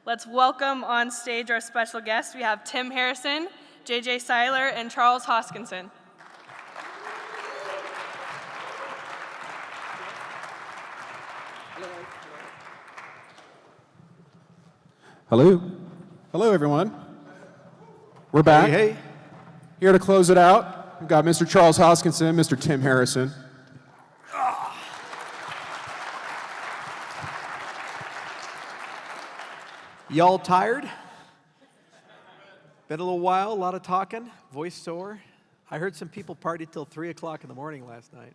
Let's welcome on stage our special guests. We have Tim Harrison, J.J. Siler, and Charles Hoskinson. Hello. Hello, everyone. We're back. Hey. Here to close it out, we've got Mr. Charles Hoskinson, Mr. Tim Harrison. Y'all tired? Been a little while, a lot of talking, voice sore. I heard some people partied till 3 o'clock in the morning last night.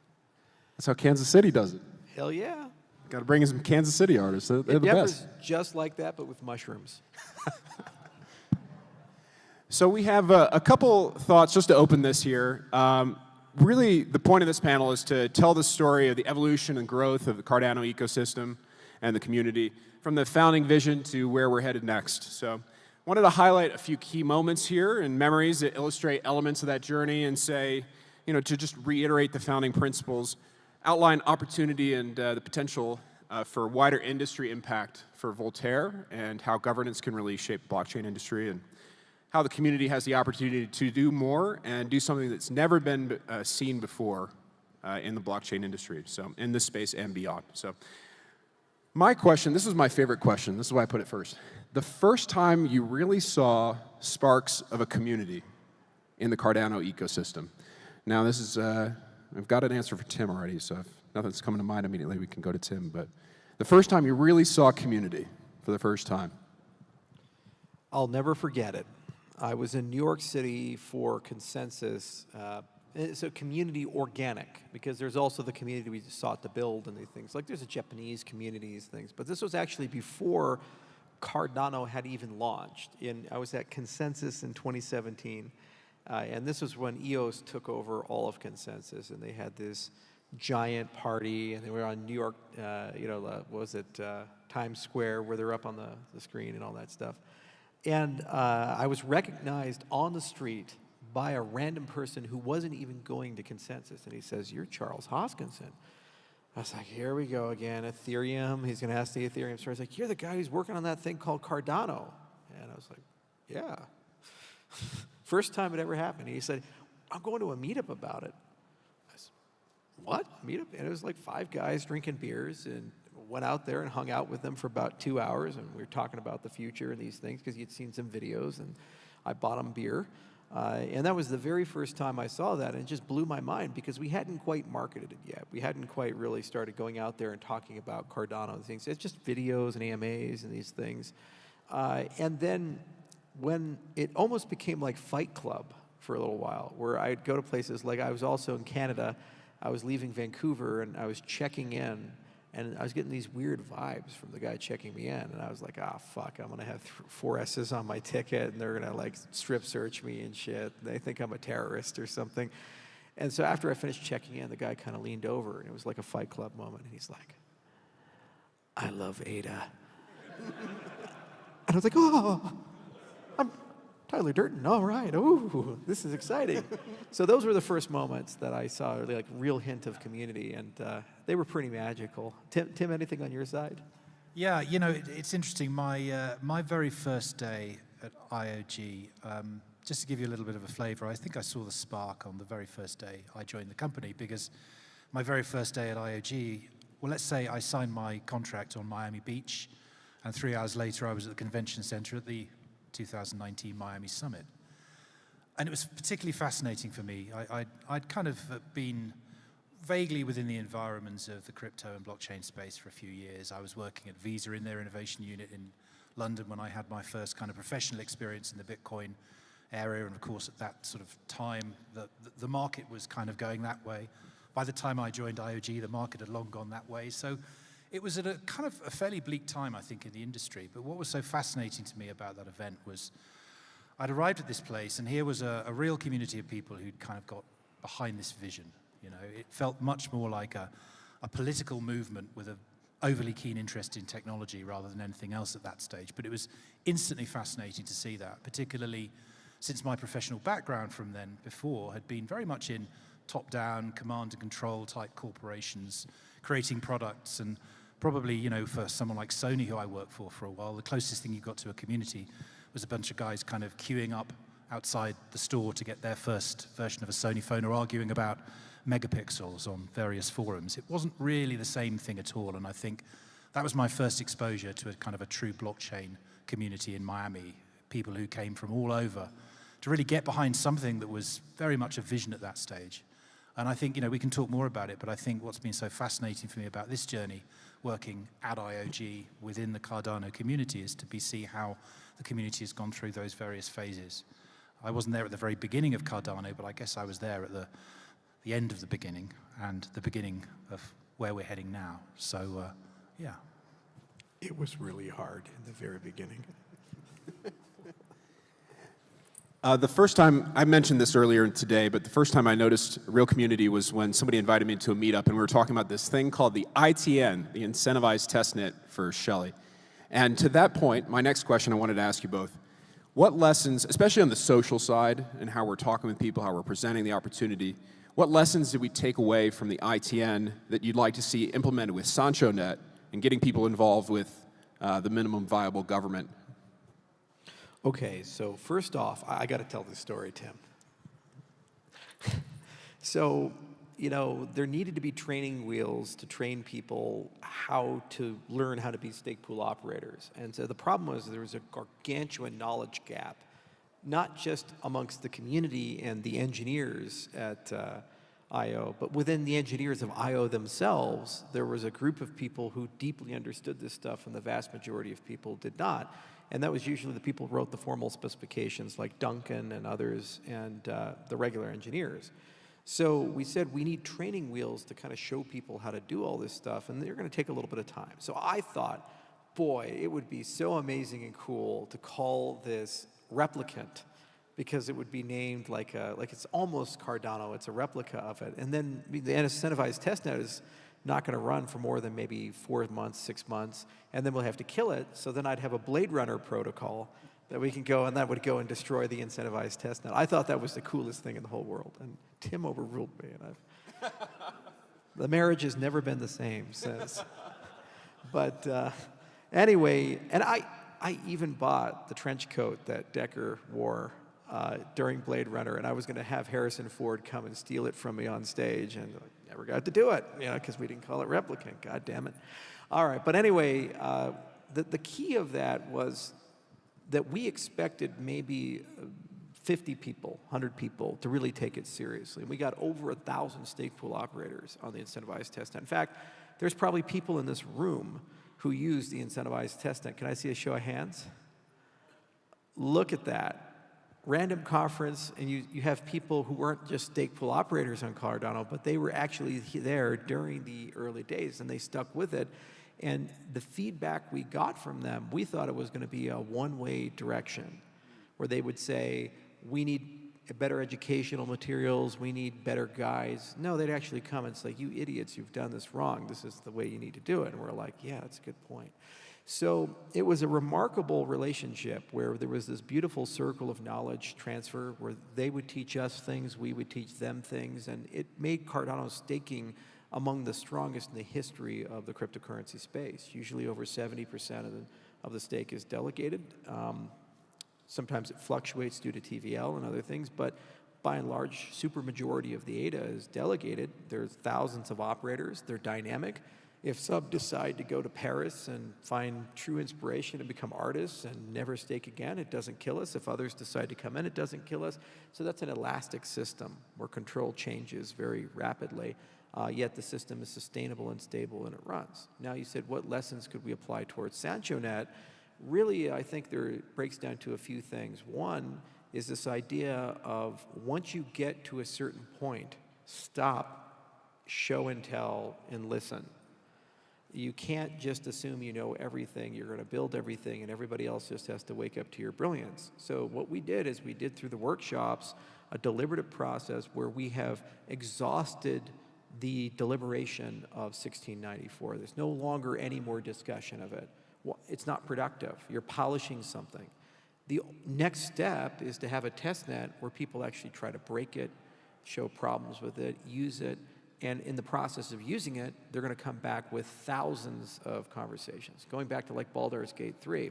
That's how Kansas City does it. Hell yeah. Got to bring in some Kansas City artists. They're the best. Just like that, but with mushrooms. So we have a couple thoughts just to open this here. Really, the point of this panel is to tell the story of the evolution and growth of the Cardano ecosystem and the community, from the founding vision to where we're headed next. So wanted to highlight a few key moments here and memories that illustrate elements of that journey and say, to just reiterate the founding principles, outline opportunity and the potential for wider industry impact for Voltaire and how governance can really shape the blockchain industry and how the community has the opportunity to do more and do something that's never been seen before in the blockchain industry, so in this space and beyond. So my question, this is my favorite question, this is why I put it first. The first time you really saw sparks of a community in the Cardano ecosystem. Now this is, I've got an answer for Tim already, so if nothing's coming to mind immediately, we can go to Tim, but the first time you really saw community for the first time. I'll never forget it. I was in New York City for Consensus. It's a community organic, because there's also the community we sought to build and these things. Like there's a Japanese community, these things. But this was actually before Cardano had even launched. I was at Consensus in 2017. And this was when EOS took over all of Consensus. And they had this giant party. And they were on New York, Times Square, where they're up on the screen and all that stuff. And I was recognized on the street by a random person who wasn't even going to Consensus. And he says, "You're Charles Hoskinson." I was like, here we go again, Ethereum. He's going to ask the Ethereum story. He's like, "You're the guy who's working on that thing called Cardano." And I was like, yeah. First time it ever happened. And he said, "I'm going to a meetup about it." I said, "What? Meetup?" And it was like 5 guys drinking beers, and went out there and hung out with them for about 2 hours, and we were talking about the future and these things, because he'd seen some videos, and I bought him beer. And that was the very first time I saw that, and it just blew my mind, because we hadn't quite marketed it yet. We hadn't quite really started going out there and talking about Cardano and things. It's just videos and AMAs and these things. And then when it almost became like Fight Club for a little while, where I'd go to places, like I was also in Canada, I was leaving Vancouver, and I was checking in, and I was getting these weird vibes from the guy checking me in. And I was like, fuck, I'm going to have 4 S's on my ticket, and they're going to like strip search me and shit. They think I'm a terrorist or something. And so after I finished checking in, the guy kind of leaned over, and it was like a Fight Club moment. And he's like, "I love Ada." And I was like, "Oh, I'm Tyler Durden, all right, ooh, this is exciting." So those were the first moments that I saw like real hint of community, and they were pretty magical. Tim, anything on your side? Yeah, it's interesting. My very first day at IOG, just to give you a little bit of a flavor, I think I saw the spark on the very first day I joined the company, because my very first day at IOG, well, let's say I signed my contract on Miami Beach, and 3 hours later I was at the convention center at the 2019 Miami Summit. And it was particularly fascinating for me. I'd kind of been vaguely within the environments of the crypto and blockchain space for a few years. I was working at Visa in their innovation unit in London when I had my first kind of professional experience in the Bitcoin area. And of course, at that sort of time, the market was kind of going that way. By the time I joined IOG, the market had long gone that way. So it was at a kind of a fairly bleak time, I think, in the industry. But what was so fascinating to me about that event was I'd arrived at this place, and here was a real community of people who'd kind of got behind this vision. It felt much more like a political movement with an overly keen interest in technology rather than anything else at that stage. But it was instantly fascinating to see that, particularly since my professional background from then before had been very much in top-down, command and control type corporations, creating products and probably, you know, for someone like Sony, who I worked for a while, the closest thing you got to a community was a bunch of guys kind of queuing up outside the store to get their first version of a Sony phone, or arguing about megapixels on various forums. It wasn't really the same thing at all, and I think that was my first exposure to a kind of a true blockchain community in Miami, people who came from all over to really get behind something that was very much a vision at that stage. And I think, you know, we can talk more about it, but I think what's been so fascinating for me about this journey, working at IOG within the Cardano community, is to see how the community has gone through those various phases. I wasn't there at the very beginning of Cardano, but I guess I was there at the end of the beginning and the beginning of where we're heading now. So, yeah. It was really hard in the very beginning. The first time, I mentioned this earlier today, but the first time I noticed real community was when somebody invited me to a meetup, and we were talking about this thing called the ITN, the Incentivized Testnet for Shelley. And to that point, my next question I wanted to ask you both, what lessons, especially on the social side and how we're talking with people, how we're presenting the opportunity, what lessons did we take away from the ITN that you'd like to see implemented with sanchonet and getting people involved with the minimum viable government? Okay, so first off, I got to tell this story, Tim. So, you know, there needed to be training wheels to train people how to learn how to be stake pool operators. And so the problem was there was a gargantuan knowledge gap, not just amongst the community and the engineers at IO, but within the engineers of IO themselves. There was a group of people who deeply understood this stuff, and the vast majority of people did not. And that was usually the people who wrote the formal specifications, like Duncan and others, and the regular engineers. So we said we need training wheels to kind of show people how to do all this stuff, and they're going to take a little bit of time. So I thought, boy, it would be so amazing and cool to call this Replicant, because it would be named like it's almost Cardano, it's a replica of it. And then the incentivized testnet is not going to run for more than maybe 4 months, 6 months, and then we'll have to kill it. So then I'd have a Blade Runner protocol that we can go, and that would go and destroy the incentivized testnet. I thought that was the coolest thing in the whole world, and Tim overruled me. And the marriage has never been the same since. But anyway, and I even bought the trench coat that Decker wore during Blade Runner, and I was going to have Harrison Ford come and steal it from me on stage, and I never got to do it, you know, because we didn't call it Replicant. God damn it. All right, but anyway, the key of that was that we expected maybe 50 people, 100 people to really take it seriously. And we got over 1,000 stake pool operators on the incentivized testnet. In fact, there's probably people in this room who use the incentivized testnet. Can I see a show of hands? Look at that. Random conference, and you have people who weren't just stake pool operators on Cardano, but they were actually there during the early days, and they stuck with it. And the feedback we got from them, we thought it was going to be a one-way direction, where they would say, we need better educational materials, we need better guides. No, they'd actually come and say, you idiots, you've done this wrong, this is the way you need to do it. And we're like, yeah, that's a good point. So it was a remarkable relationship where there was this beautiful circle of knowledge transfer where they would teach us things, we would teach them things, and it made Cardano staking among the strongest in the history of the cryptocurrency space. Usually over 70% of the stake is delegated. Sometimes it fluctuates due to TVL and other things, but by and large, super majority of the ADA is delegated. There's thousands of operators, they're dynamic. If some decide to go to Paris and find true inspiration and become artists and never stake again, it doesn't kill us. If others decide to come in, it doesn't kill us. So that's an elastic system where control changes very rapidly, yet the system is sustainable and stable and it runs. Now you said, what lessons could we apply towards sanchonet? Really, I think it breaks down to a few things. One is this idea of once you get to a certain point, stop, show and tell, and listen. You can't just assume you know everything, you're going to build everything, and everybody else just has to wake up to your brilliance. So what we did is we did through the workshops a deliberative process where we have exhausted the deliberation of 1694. There's no longer any more discussion of it. Well, it's not productive. You're polishing something. The next step is to have a testnet where people actually try to break it, show problems with it, use it, And in the process of using it, they're going to come back with thousands of conversations. Going back to like Baldur's Gate 3,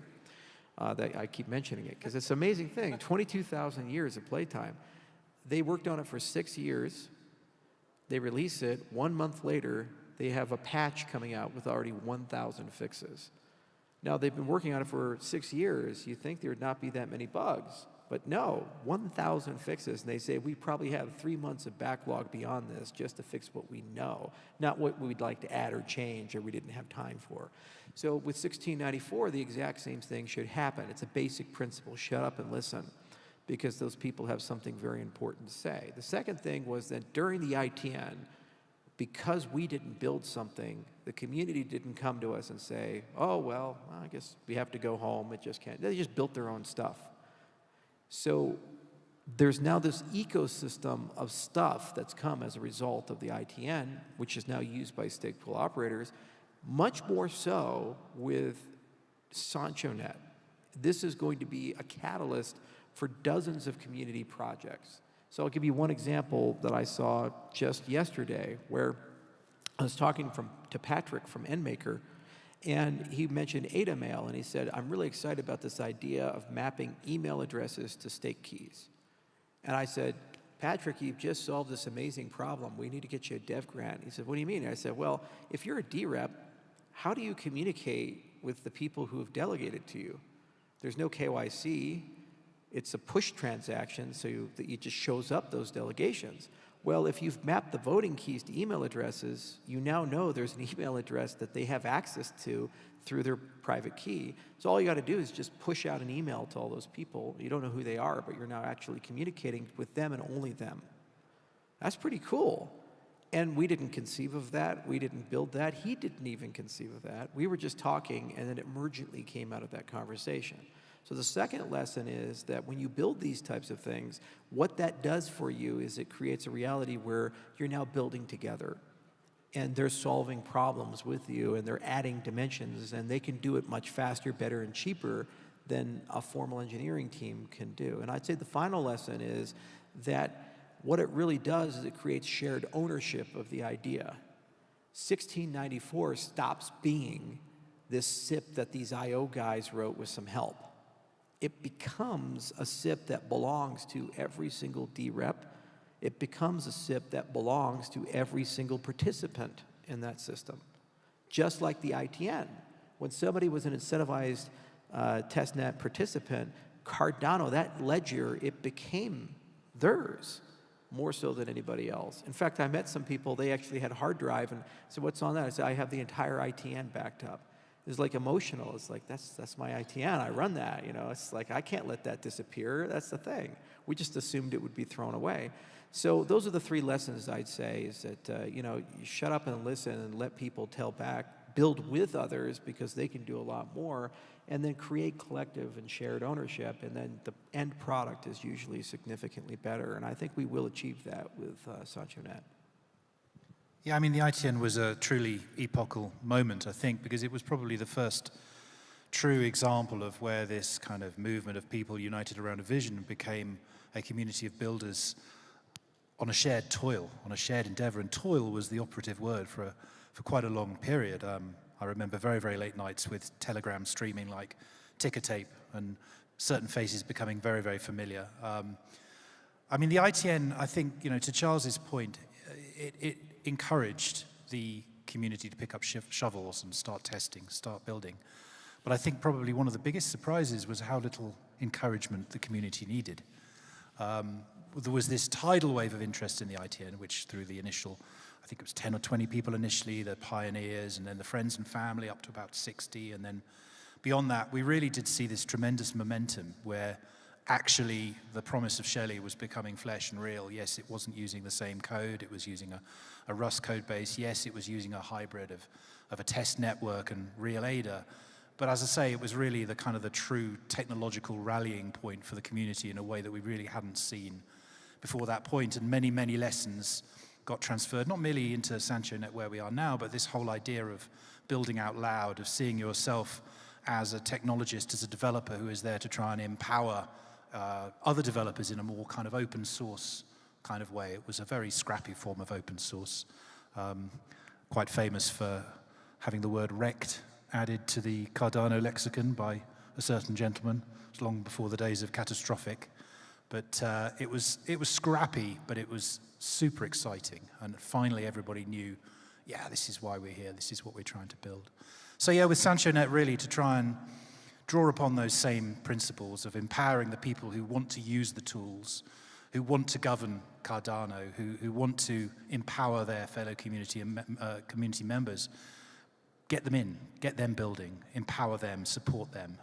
that I keep mentioning it because it's an amazing thing. 22,000 years of playtime. They worked on it for 6 years. They release it. 1 month later, they have a patch coming out with already 1,000 fixes. Now, they've been working on it for 6 years. You'd think there would not be that many bugs. But no, 1,000 fixes. And they say we probably have 3 months of backlog beyond this just to fix what we know, not what we'd like to add or change or we didn't have time for. So with 1694, the exact same thing should happen. It's a basic principle. Shut up and listen, because those people have something very important to say. The second thing was that during the ITN, because we didn't build something, the community didn't come to us and say, oh, well, I guess we have to go home. It just can't. They just built their own stuff. So there's now this ecosystem of stuff that's come as a result of the ITN, which is now used by stake pool operators, much more so with sanchonet. This is going to be a catalyst for dozens of community projects. So I'll give you one example that I saw just yesterday where I was talking to Patrick from NMaker, and he mentioned AdaMail, and he said, I'm really excited about this idea of mapping email addresses to stake keys. And I said, Patrick, you've just solved this amazing problem. We need to get you a dev grant. He said, what do you mean? And I said, well, if you're a DREP, how do you communicate with the people who have delegated to you? There's no KYC. It's a push transaction, so it just shows up those delegations. Well, if you've mapped the voting keys to email addresses, you now know there's an email address that they have access to through their private key. So all you got to do is just push out an email to all those people. You don't know who they are, but you're now actually communicating with them and only them. That's pretty cool. And we didn't conceive of that. We didn't build that. He didn't even conceive of that. We were just talking, and then it emergently came out of that conversation. So the second lesson is that when you build these types of things, what that does for you is it creates a reality where you're now building together. And they're solving problems with you, and they're adding dimensions, and they can do it much faster, better, and cheaper than a formal engineering team can do. And I'd say the final lesson is that what it really does is it creates shared ownership of the idea. 1694 stops being this SIP that these IO guys wrote with some help. It becomes a SIP that belongs to every single DREP. It becomes a SIP that belongs to every single participant in that system. Just like the ITN. When somebody was an incentivized testnet participant, Cardano, that ledger, it became theirs more so than anybody else. In fact, I met some people, they actually had a hard drive and said, what's on that? I said, I have the entire ITN backed up. It's like emotional. It's like, that's my ITN. I run that. You know, it's like, I can't let that disappear. That's the thing. We just assumed it would be thrown away. So those are the three lessons I'd say is that, you know, you shut up and listen and let people tell back, build with others because they can do a lot more, and then create collective and shared ownership. And then the end product is usually significantly better. And I think we will achieve that with sanchonet. Yeah, I mean, the ITN was a truly epochal moment, I think, because it was probably the first true example of where this kind of movement of people united around a vision became a community of builders on a shared toil, on a shared endeavor. And toil was the operative word for quite a long period. I remember very, very late nights with Telegram streaming like ticker tape and certain faces becoming very, very familiar. I mean, the ITN, I think, you know, to Charles's point, it encouraged the community to pick up shovels and start testing, start building. But I think probably one of the biggest surprises was how little encouragement the community needed. There was this tidal wave of interest in the ITN, which through the initial, I think it was 10 or 20 people initially, the pioneers, and then the friends and family up to about 60. And then beyond that, we really did see this tremendous momentum where actually the promise of Shelley was becoming flesh and real. Yes, it wasn't using the same code. It was using a Rust code base. Yes, it was using a hybrid of a test network and real Ada. But as I say, it was really the kind of the true technological rallying point for the community in a way that we really hadn't seen before that point. And many, many lessons got transferred, not merely into sanchonet where we are now, but this whole idea of building out loud, of seeing yourself as a technologist, as a developer who is there to try and empower other developers in a more kind of open source kind of way. It was a very scrappy form of open source. quite famous for having the word wrecked added to the Cardano lexicon by a certain gentleman. It was long before the days of catastrophic. But it was scrappy, but it was super exciting. And finally everybody knew, yeah, this is why we're here. This is what we're trying to build. So yeah, with sanchonet, really to try and draw upon those same principles of empowering the people who want to use the tools, who want to govern Cardano, who want to empower their fellow community members, get them in, get them building, empower them, support them.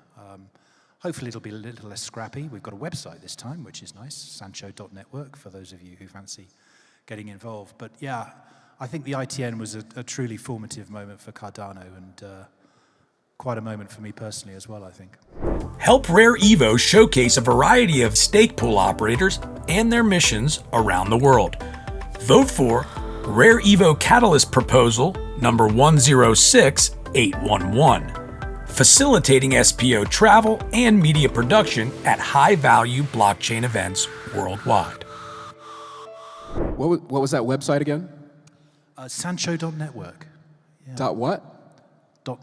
Hopefully it'll be a little less scrappy. We've got a website this time, which is nice, sancho.network, for those of you who fancy getting involved. But yeah, I think the ITN was a truly formative moment for Cardano, and quite a moment for me personally as well, I think. Help Rare Evo showcase a variety of stake pool operators and their missions around the world. Vote for Rare Evo Catalyst Proposal number 106811, facilitating SPO travel and media production at high-value blockchain events worldwide. What was that website again? Sancho.network. Yeah. Dot what?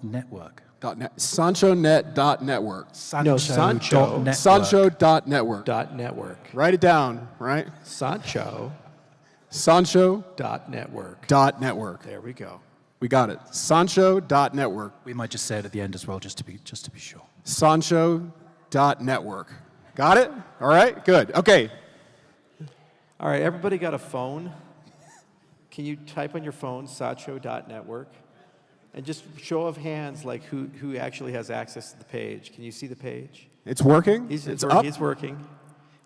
.network. .net. Sanchonet.network. No, Sancho.network. Sancho.network. .network. Write it down, right? Sancho.network. Sancho.network. There we go. We got it. Sancho.network. We might just say it at the end as well, just to be sure. Sancho.network. Got it? All right, good. Okay. All right, everybody got a phone? Can you type on your phone sancho.network? And just show of hands, like who actually has access to the page. Can you see the page? It's working? It's up? It's working.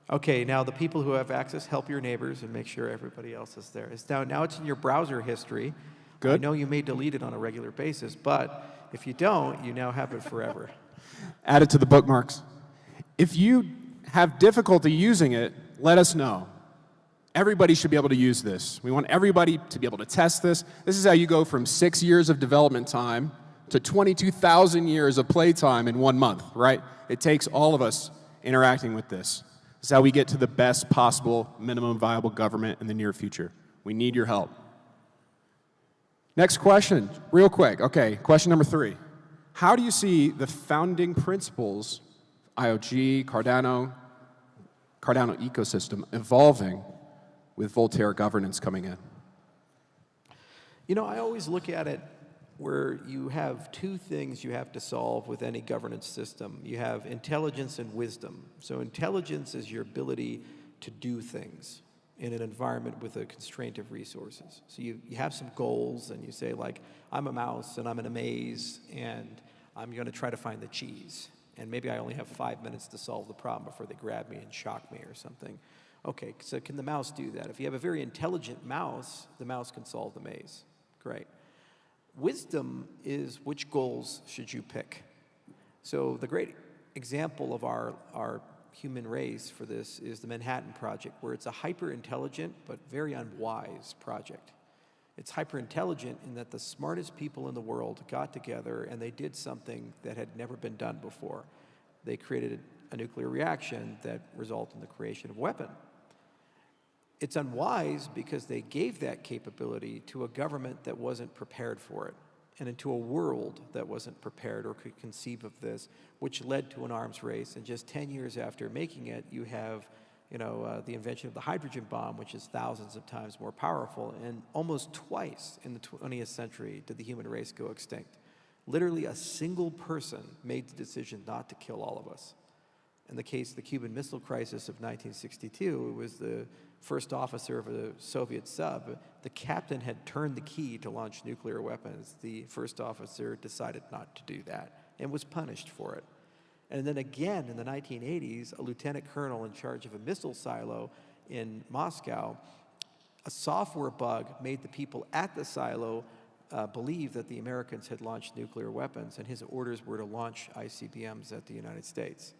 Okay, now the people who have access, help your neighbors and make sure everybody else is there. Now it's in your browser history. Good. I know you may delete it on a regular basis, but if you don't, you now have it forever. Add it to the bookmarks. If you have difficulty using it, let us know. Everybody should be able to use this. We want everybody to be able to test this. This is how you go from 6 years of development time to 22,000 years of play time in 1 month, right? It takes all of us interacting with this. This is how we get to the best possible minimum viable government in the near future. We need your help. Next question, real quick. Okay, question number 3. How do you see the founding principles, IOG, Cardano ecosystem evolving with Voltaire governance coming in? You know, I always look at it where you have two things you have to solve with any governance system. You have intelligence and wisdom. So intelligence is your ability to do things in an environment with a constraint of resources. So you have some goals and you say, like, I'm a mouse and I'm in a maze and I'm going to try to find the cheese. And maybe I only have 5 minutes to solve the problem before they grab me and shock me or something. Okay, so can the mouse do that? If you have a very intelligent mouse, the mouse can solve the maze. Great. Wisdom is which goals should you pick? So the great example of our human race for this is the Manhattan Project, where it's a hyper-intelligent but very unwise project. It's hyper-intelligent in that the smartest people in the world got together and they did something that had never been done before. They created a nuclear reaction that resulted in the creation of a weapon. It's unwise because they gave that capability to a government that wasn't prepared for it, and into a world that wasn't prepared or could conceive of this, which led to an arms race. And just 10 years after making it, you have, the invention of the hydrogen bomb, which is thousands of times more powerful. And almost twice in the 20th century did the human race go extinct. Literally a single person made the decision not to kill all of us. In the case of the Cuban Missile Crisis of 1962, it was the first officer of a Soviet sub. The captain had turned the key to launch nuclear weapons. The first officer decided not to do that and was punished for it. And then again in the 1980s, a lieutenant colonel in charge of a missile silo in Moscow, a software bug made the people at the silo believe that the Americans had launched nuclear weapons, and his orders were to launch ICBMs at the United States,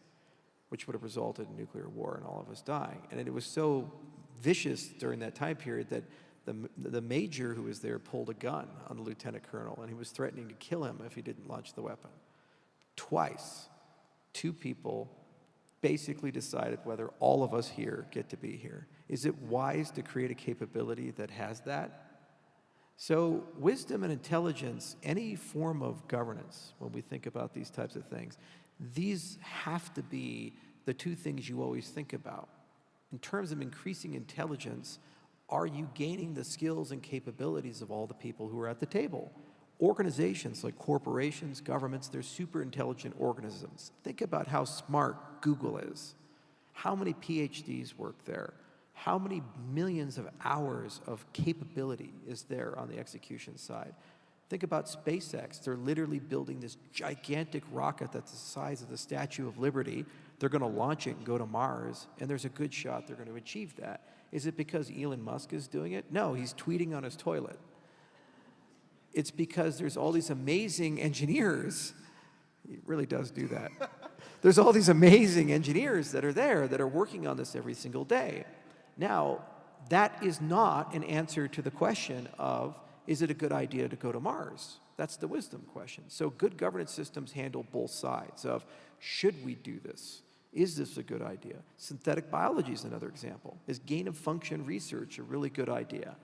which would have resulted in nuclear war and all of us dying. And it was so vicious during that time period that the major who was there pulled a gun on the lieutenant colonel, and he was threatening to kill him if he didn't launch the weapon. Twice, 2 people basically decided whether all of us here get to be here. Is it wise to create a capability that has that? So wisdom and intelligence, any form of governance, when we think about these types of things, these have to be the two things you always think about. In terms of increasing intelligence, are you gaining the skills and capabilities of all the people who are at the table? Organizations like corporations, governments, they're super intelligent organisms. Think about how smart Google is. How many PhDs work there? How many millions of hours of capability is there on the execution side? Think about SpaceX. They're literally building this gigantic rocket that's the size of the Statue of Liberty. They're going to launch it and go to Mars, and there's a good shot they're going to achieve that. Is it because Elon Musk is doing it? No, he's tweeting on his toilet. It's because there's all these amazing engineers. He really does do that. There's all these amazing engineers that are there that are working on this every single day. Now, that is not an answer to the question of, is it a good idea to go to Mars? That's the wisdom question. So good governance systems handle both sides of, should we do this? Is this a good idea? Synthetic biology is another example. Is gain-of-function research a really good idea?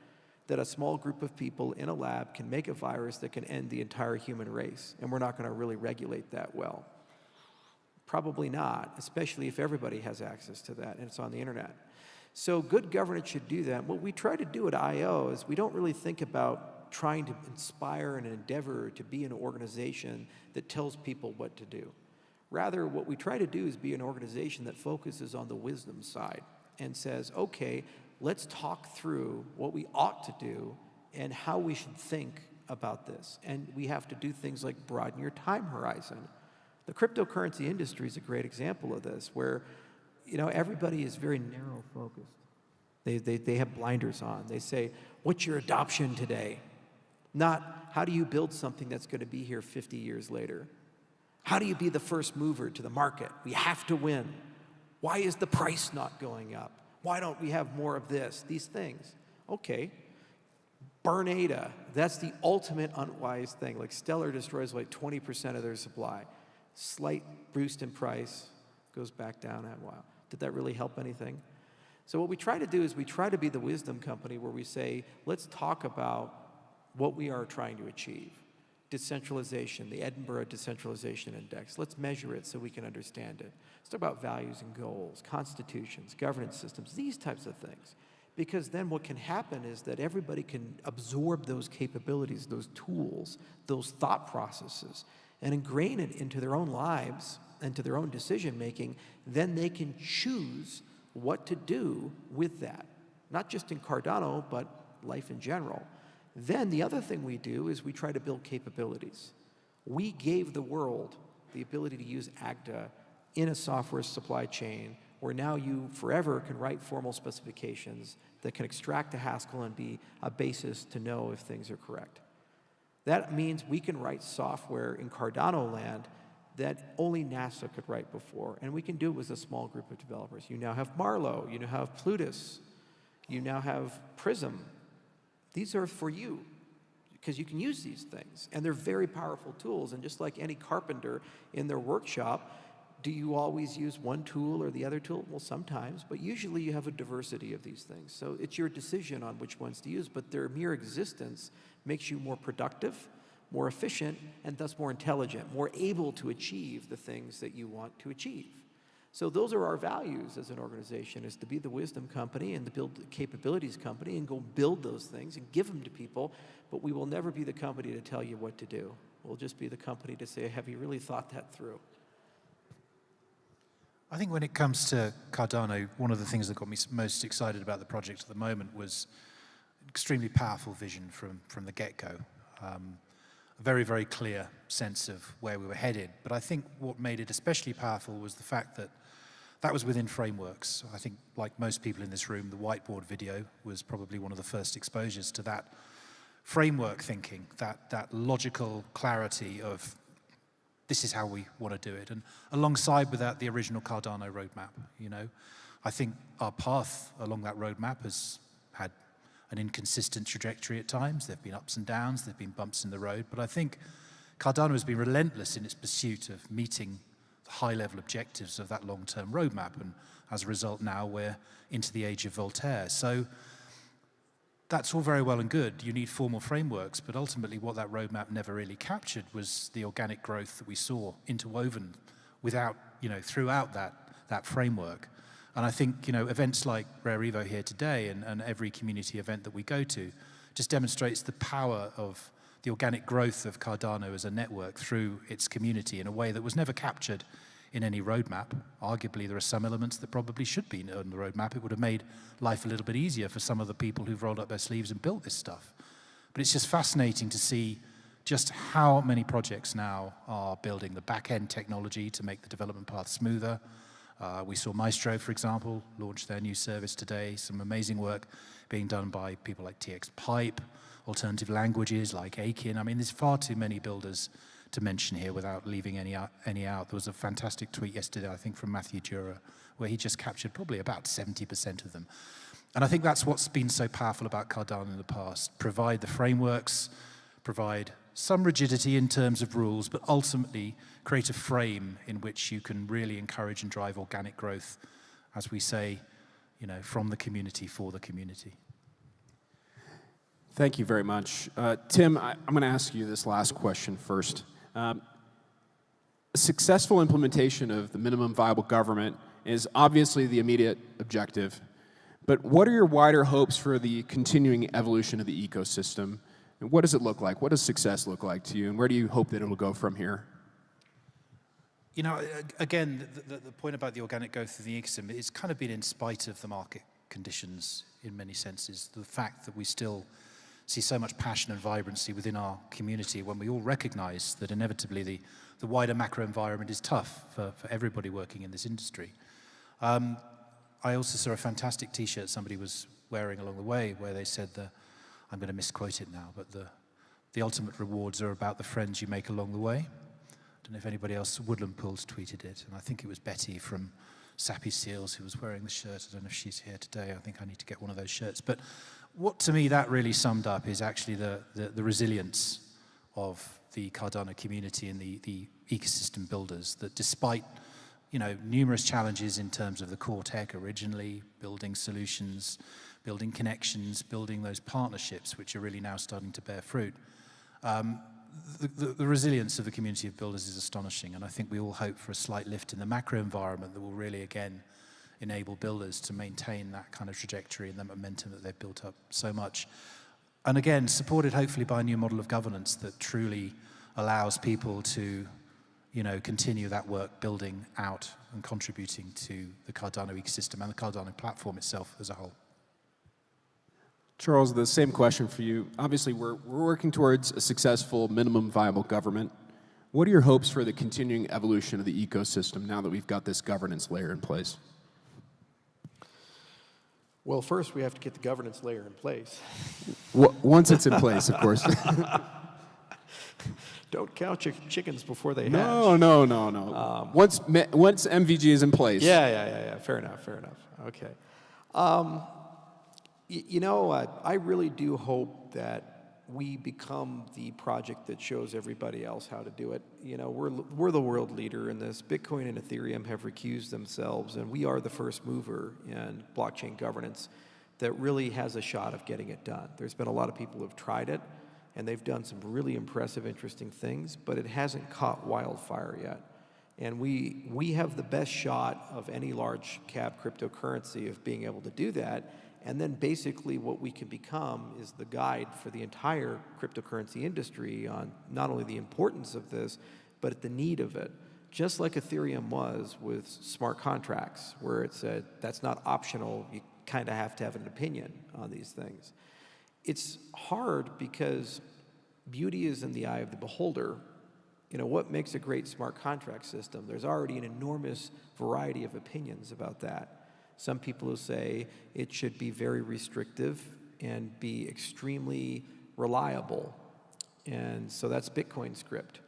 That a small group of people in a lab can make a virus that can end the entire human race, and we're not going to really regulate that well. Probably not, especially if everybody has access to that and it's on the internet. So good governance should do that. What we try to do at I.O. is we don't really think about trying to inspire and endeavor to be an organization that tells people what to do. Rather, what we try to do is be an organization that focuses on the wisdom side and says, okay, let's talk through what we ought to do and how we should think about this. And we have to do things like broaden your time horizon. The cryptocurrency industry is a great example of this, where everybody is very narrow focused. They have blinders on. They say, what's your adoption today? Not, how do you build something that's going to be here 50 years later? How do you be the first mover to the market? We have to win. Why is the price not going up? Why don't we have more of this? These things. Okay. Burn ADA. That's the ultimate unwise thing. Like Stellar destroys like 20% of their supply. Slight boost in price, goes back down at a while. Did that really help anything? So what we try to do is we try to be the wisdom company where we say, let's talk about what we are trying to achieve. Decentralization, the Edinburgh Decentralization Index. Let's measure it so we can understand it. Let's talk about values and goals, constitutions, governance systems, these types of things. Because then what can happen is that everybody can absorb those capabilities, those tools, those thought processes, and ingrain it into their own lives and to their own decision making. Then they can choose what to do with that. Not just in Cardano, but life in general. Then the other thing we do is we try to build capabilities. We gave the world the ability to use AGDA in a software supply chain where now you forever can write formal specifications that can extract a Haskell and be a basis to know if things are correct. That means we can write software in Cardano land that only NASA could write before, and we can do it with a small group of developers. You now have Marlowe, you now have Plutus, you now have Prism. These are for you, because you can use these things, and they're very powerful tools. And just like any carpenter in their workshop, do you always use one tool or the other tool? Well, sometimes, but usually you have a diversity of these things. So it's your decision on which ones to use, but their mere existence makes you more productive, more efficient, and thus more intelligent, more able to achieve the things that you want to achieve. So those are our values as an organization, is to be the wisdom company and to build the capabilities company and go build those things and give them to people, but we will never be the company to tell you what to do. We'll just be the company to say, have you really thought that through? I think when it comes to Cardano, one of the things that got me most excited about the project at the moment was an extremely powerful vision from the get-go. A very, very clear sense of where we were headed. But I think what made it especially powerful was the fact that that was within frameworks. I think, like most people in this room, the whiteboard video was probably one of the first exposures to that framework thinking, that logical clarity of this is how we want to do it. And alongside with that, the original Cardano roadmap. I think our path along that roadmap has had an inconsistent trajectory at times. There have been ups and downs, there have been bumps in the road, but I think Cardano has been relentless in its pursuit of meeting the high-level objectives of that long-term roadmap, and as a result now we're into the age of Voltaire. So that's all very well and good. You need formal frameworks, but ultimately what that roadmap never really captured was the organic growth that we saw interwoven without, throughout that framework. And I think, events like Rare Evo here today and every community event that we go to just demonstrates the power of the organic growth of Cardano as a network through its community in a way that was never captured in any roadmap. Arguably, there are some elements that probably should be on the roadmap. It would have made life a little bit easier for some of the people who've rolled up their sleeves and built this stuff. But it's just fascinating to see just how many projects now are building the back-end technology to make the development path smoother. We saw Maestro, for example, launch their new service today. Some amazing work being done by people like TX Pipe, alternative languages like Akin. I mean, there's far too many builders to mention here without leaving any out. There was a fantastic tweet yesterday, I think, from Matthew Dura, where he just captured probably about 70% of them. And I think that's what's been so powerful about Cardano in the past. Provide the frameworks, provide some rigidity in terms of rules, but ultimately create a frame in which you can really encourage and drive organic growth, as we say, from the community for the community. Thank you very much. Tim, I'm going to ask you this last question first. A successful implementation of the minimum viable government is obviously the immediate objective, but what are your wider hopes for the continuing evolution of the ecosystem? And what does it look like? What does success look like to you? And where do you hope that it will go from here? Again, the point about the organic growth of the ecosystem, it's kind of been in spite of the market conditions in many senses. The fact that we still see so much passion and vibrancy within our community when we all recognize that inevitably the wider macro environment is tough for everybody working in this industry. I also saw a fantastic T-shirt somebody was wearing along the way where they said, I'm going to misquote it now, but the ultimate rewards are about the friends you make along the way. I don't know if anybody else, Woodland Pools tweeted it, and I think it was Betty from Sappy Seals who was wearing the shirt. I don't know if she's here today. I think I need to get one of those shirts. But what to me that really summed up is actually the resilience of the Cardano community and the ecosystem builders, that despite numerous challenges in terms of the core tech originally, building solutions, building connections, building those partnerships, which are really now starting to bear fruit. The resilience of the community of builders is astonishing, and I think we all hope for a slight lift in the macro environment that will really, again, enable builders to maintain that kind of trajectory and that momentum that they've built up so much. And again, supported hopefully by a new model of governance that truly allows people to continue that work building out and contributing to the Cardano ecosystem and the Cardano platform itself as a whole. Charles, the same question for you. Obviously, we're working towards a successful minimum viable government. What are your hopes for the continuing evolution of the ecosystem now that we've got this governance layer in place? Well, first we have to get the governance layer in place. Once it's in place, of course. Don't count your chickens before they hatch. No. Once MVG is in place. Yeah. Fair enough. Okay. I really do hope that we become the project that shows everybody else how to do it. We're the world leader in this. Bitcoin and Ethereum have recused themselves, and we are the first mover in blockchain governance that really has a shot of getting it done. There's been a lot of people who have tried it, and they've done some really impressive, interesting things, but it hasn't caught wildfire yet. And we have the best shot of any large cap cryptocurrency of being able to do that. And then basically what we can become is the guide for the entire cryptocurrency industry on not only the importance of this, but the need of it. Just like Ethereum was with smart contracts, where it said that's not optional, you kind of have to have an opinion on these things. It's hard because beauty is in the eye of the beholder. What makes a great smart contract system? There's already an enormous variety of opinions about that. Some people who say it should be very restrictive and be extremely reliable. And so that's Bitcoin script.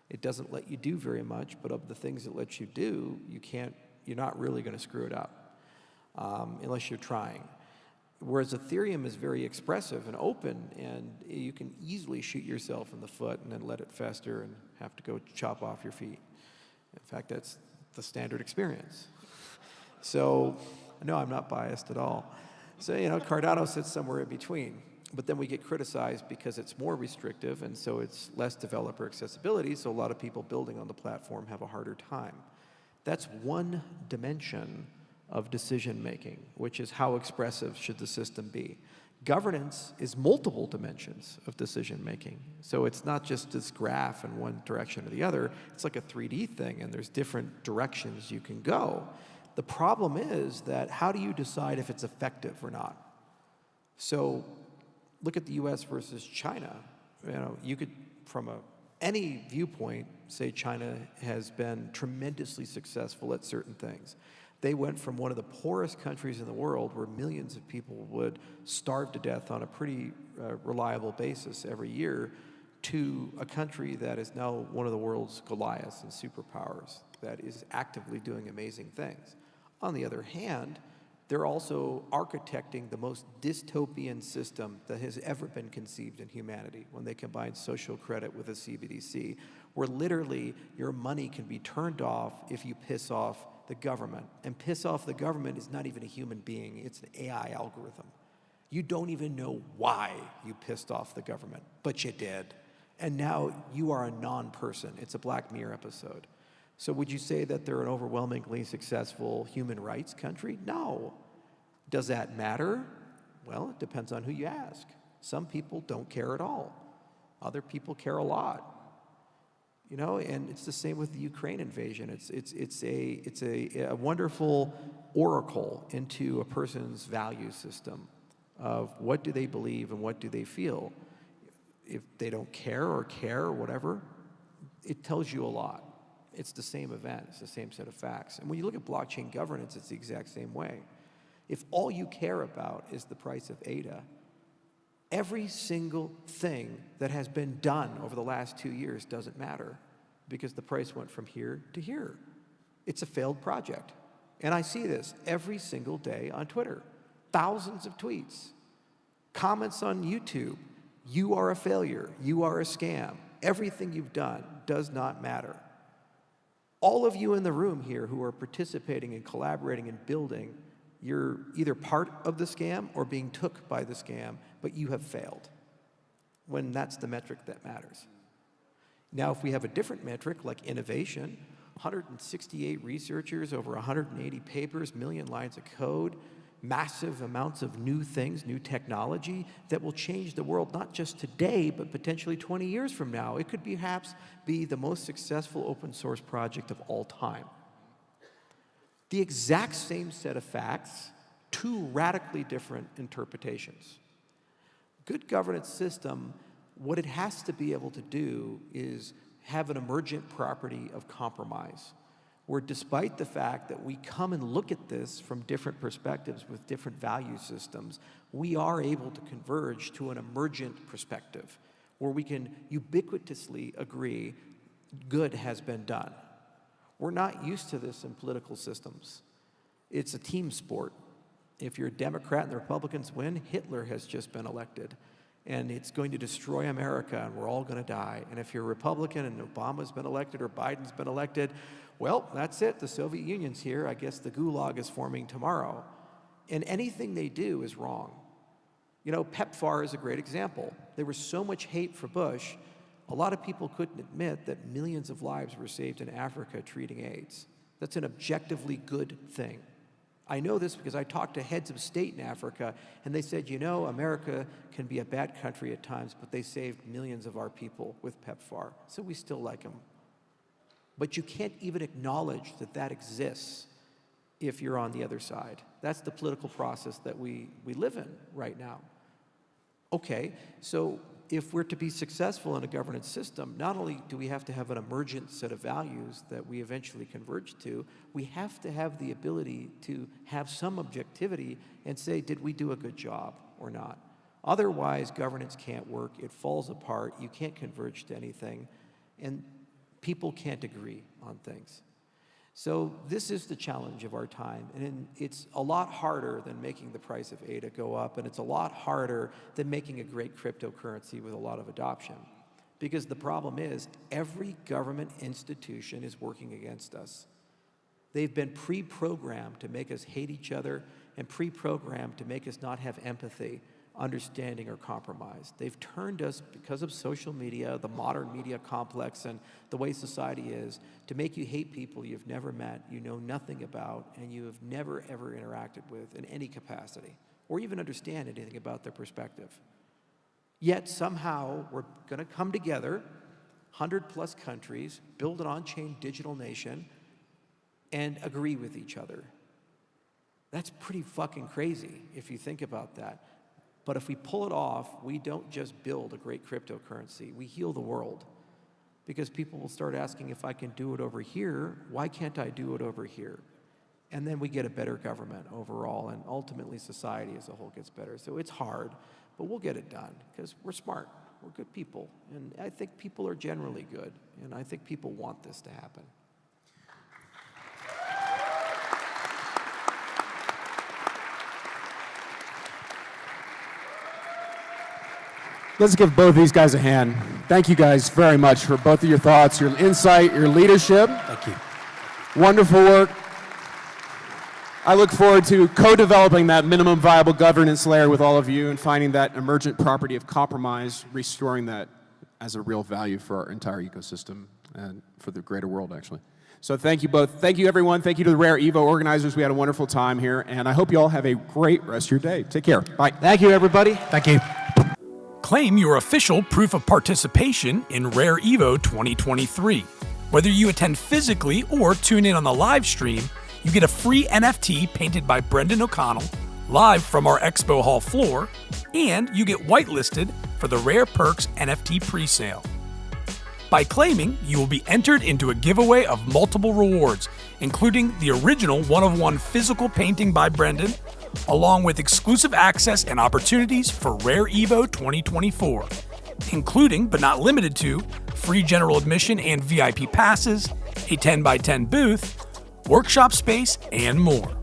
It doesn't let you do very much, but of the things it lets you do, you're not really going to screw it up unless you're trying. Whereas Ethereum is very expressive and open, and you can easily shoot yourself in the foot and then let it fester and have to go chop off your feet. In fact, that's the standard experience. So, no, I'm not biased at all. So, you know, Cardano sits somewhere in between. But then we get criticized because it's more restrictive, and so it's less developer accessibility, so a lot of people building on the platform have a harder time. That's one dimension of decision making, which is how expressive should the system be. Governance is multiple dimensions of decision making. So it's not just this graph in one direction or the other, it's like a 3D thing, and there's different directions you can go. The problem is that how do you decide if it's effective or not? So look at the US versus China. You know, you could, from any viewpoint, say China has been tremendously successful at certain things. They went from one of the poorest countries in the world where millions of people would starve to death on a pretty reliable basis every year to a country that is now one of the world's Goliaths and superpowers that is actively doing amazing things. On the other hand, they're also architecting the most dystopian system that has ever been conceived in humanity when they combine social credit with a CBDC, where literally your money can be turned off if you piss off the government. And piss off the government is not even a human being, it's an AI algorithm. You don't even know why you pissed off the government, but you did. And now you are a non-person. It's a Black Mirror episode. So would you say that they're an overwhelmingly successful human rights country? No. Does that matter? Well, it depends on who you ask. Some people don't care at all. Other people care a lot. You know, and it's the same with the Ukraine invasion. It's a wonderful oracle into a person's value system of what do they believe and what do they feel. If they don't care or whatever, it tells you a lot. It's the same event, it's the same set of facts. And when you look at blockchain governance, it's the exact same way. If all you care about is the price of ADA, every single thing that has been done over the last 2 years doesn't matter because the price went from here to here. It's a failed project. And I see this every single day on Twitter. Thousands of tweets, comments on YouTube. You are a failure. You are a scam. Everything you've done does not matter. All of you in the room here who are participating and collaborating and building, you're either part of the scam or being took by the scam, but you have failed, when that's the metric that matters. Now, if we have a different metric like innovation, 168 researchers, over 180 papers, million lines of code, massive amounts of new things, new technology that will change the world not just today, but potentially 20 years from now. It could perhaps be the most successful open source project of all time. The exact same set of facts, two radically different interpretations. Good governance system, what it has to be able to do is have an emergent property of compromise, where despite the fact that we come and look at this from different perspectives with different value systems, we are able to converge to an emergent perspective where we can ubiquitously agree good has been done. We're not used to this in political systems. It's a team sport. If you're a Democrat and the Republicans win, Hitler has just been elected. And it's going to destroy America, and we're all going to die. And if you're a Republican and Obama's been elected or Biden's been elected, well, that's it. The Soviet Union's here. I guess the gulag is forming tomorrow. And anything they do is wrong. You know, PEPFAR is a great example. There was so much hate for Bush, a lot of people couldn't admit that millions of lives were saved in Africa treating AIDS. That's an objectively good thing. I know this because I talked to heads of state in Africa, and they said, you know, America can be a bad country at times, but they saved millions of our people with PEPFAR, so we still like them. But you can't even acknowledge that that exists if you're on the other side. That's the political process that we live in right now. Okay, so if we're to be successful in a governance system, not only do we have to have an emergent set of values that we eventually converge to, we have to have the ability to have some objectivity and say, did we do a good job or not? Otherwise, governance can't work, it falls apart, you can't converge to anything, and people can't agree on things. So this is the challenge of our time, and it's a lot harder than making the price of ADA go up, and it's a lot harder than making a great cryptocurrency with a lot of adoption. Because the problem is, every government institution is working against us. They've been pre-programmed to make us hate each other and pre-programmed to make us not have empathy, understanding, or compromise. They've turned us, because of social media, the modern media complex, and the way society is, to make you hate people you've never met, you know nothing about, and you have never, ever interacted with in any capacity, or even understand anything about their perspective. Yet somehow we're going to come together, 100+ countries, build an on-chain digital nation, and agree with each other. That's pretty fucking crazy if you think about that. But if we pull it off, we don't just build a great cryptocurrency, we heal the world. Because people will start asking, if I can do it over here, why can't I do it over here? And then we get a better government overall, and ultimately society as a whole gets better. So it's hard, but we'll get it done, because we're smart, we're good people. And I think people are generally good, and I think people want this to happen. Let's give both of these guys a hand. Thank you guys very much for both of your thoughts, your insight, your leadership. Thank you. Wonderful work. I look forward to co-developing that minimum viable governance layer with all of you and finding that emergent property of compromise, restoring that as a real value for our entire ecosystem and for the greater world, actually. So thank you both. Thank you, everyone. Thank you to the Rare Evo organizers. We had a wonderful time here, and I hope you all have a great rest of your day. Take care. Bye. Thank you, everybody. Thank you. Claim your official proof of participation in Rare Evo 2023. Whether you attend physically or tune in on the live stream, you get a free NFT painted by Brendan O'Connell live from our Expo Hall floor, and you get whitelisted for the Rare Perks NFT presale. By claiming, you will be entered into a giveaway of multiple rewards, including the original one-of-one physical painting by Brendan, along with exclusive access and opportunities for Rare Evo 2024, including, but not limited to, free general admission and VIP passes, a 10x10 booth, workshop space, and more.